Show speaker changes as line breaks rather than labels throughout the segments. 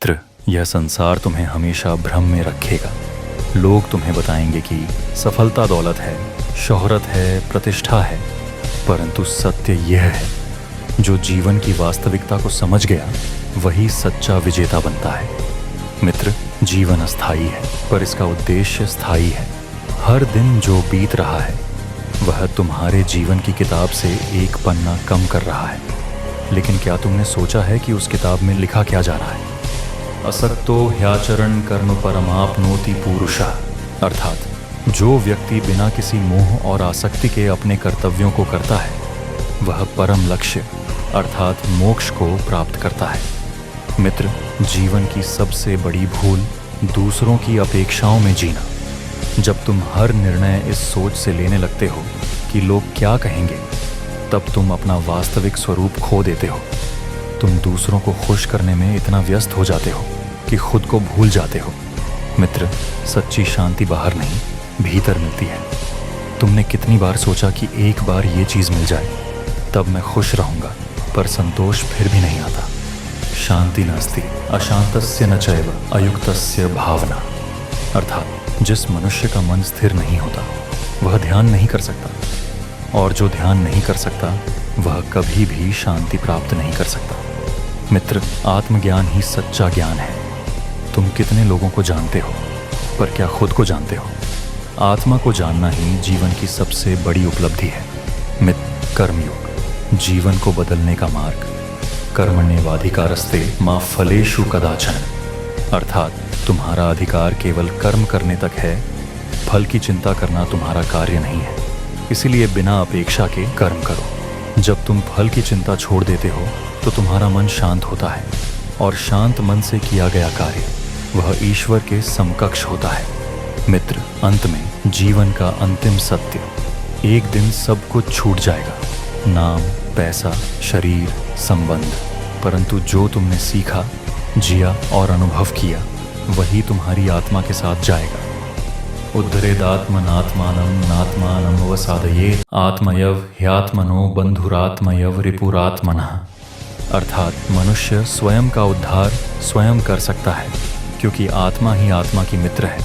मित्र, यह संसार तुम्हें हमेशा भ्रम में रखेगा। लोग तुम्हें बताएंगे कि सफलता दौलत है, शोहरत है, प्रतिष्ठा है, परंतु सत्य यह है, जो जीवन की वास्तविकता को समझ गया वही सच्चा विजेता बनता है। मित्र, जीवन अस्थायी है, पर इसका उद्देश्य स्थायी है। हर दिन जो बीत रहा है वह तुम्हारे जीवन की किताब से एक पन्ना कम कर रहा है। लेकिन क्या तुमने सोचा है कि उस किताब में लिखा क्या जा रहा है? असक्तो ह्याचरण कर्म परमाप्नोति पुरुषः, अर्थात जो व्यक्ति बिना किसी मोह और आसक्ति के अपने कर्तव्यों को करता है वह परम लक्ष्य अर्थात मोक्ष को प्राप्त करता है। मित्र, जीवन की सबसे बड़ी भूल दूसरों की अपेक्षाओं में जीना। जब तुम हर निर्णय इस सोच से लेने लगते हो कि लोग क्या कहेंगे, तब तुम अपना वास्तविक स्वरूप खो देते हो। तुम दूसरों को खुश करने में इतना व्यस्त हो जाते हो कि खुद को भूल जाते हो। मित्र, सच्ची शांति बाहर नहीं, भीतर मिलती है। तुमने कितनी बार सोचा कि एक बार ये चीज़ मिल जाए तब मैं खुश रहूँगा, पर संतोष फिर भी नहीं आता। शांति नास्ति अशांतस्य न चैव अयुक्तस्य भावना, अर्थात जिस मनुष्य का मन स्थिर नहीं होता वह ध्यान नहीं कर सकता, और जो ध्यान नहीं कर सकता वह कभी भी शांति प्राप्त नहीं कर सकता। मित्र, आत्मज्ञान ही सच्चा ज्ञान है। तुम कितने लोगों को जानते हो, पर क्या खुद को जानते हो? आत्मा को जानना ही जीवन की सबसे बड़ी उपलब्धि है। मित्र, कर्मयोग, जीवन को बदलने का मार्ग। कर्मण्येवाधिकारस्ते मा फलेषु कदाचन, अर्थात तुम्हारा अधिकार केवल कर्म करने तक है, फल की चिंता करना तुम्हारा कार्य नहीं है। इसीलिए बिना अपेक्षा के कर्म करो। जब तुम फल की चिंता छोड़ देते हो तो तुम्हारा मन शांत होता है, और शांत मन से किया गया कार्य वह ईश्वर के समकक्ष होता है। मित्र, अंत में जीवन का अंतिम सत्य, एक दिन सब कुछ छूट जाएगा, नाम, पैसा, शरीर, संबंध, परंतु जो तुमने सीखा, जिया और अनुभव किया वही तुम्हारी आत्मा के साथ जाएगा। उद्धरेदात्मनात्मानं नात्मानं अवसादयेत् आत्मयव ह्यात्मनो बंधुरात्मयव रिपुरात्मनः, अर्थात मनुष्य स्वयं का उद्धार स्वयं कर सकता है, क्योंकि आत्मा ही आत्मा की मित्र है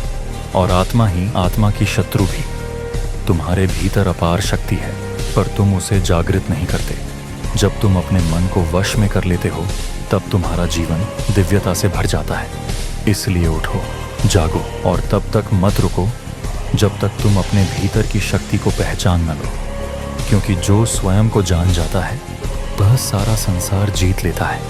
और आत्मा ही आत्मा की शत्रु भी। तुम्हारे भीतर अपार शक्ति है, पर तुम उसे जागृत नहीं करते। जब तुम अपने मन को वश में कर लेते हो तब तुम्हारा जीवन दिव्यता से भर जाता है। इसलिए उठो, जागो, और तब तक मत रुको जब तक तुम अपने भीतर की शक्ति को पहचान न लो, क्योंकि जो स्वयं को जान जाता है वह सारा संसार जीत लेता है।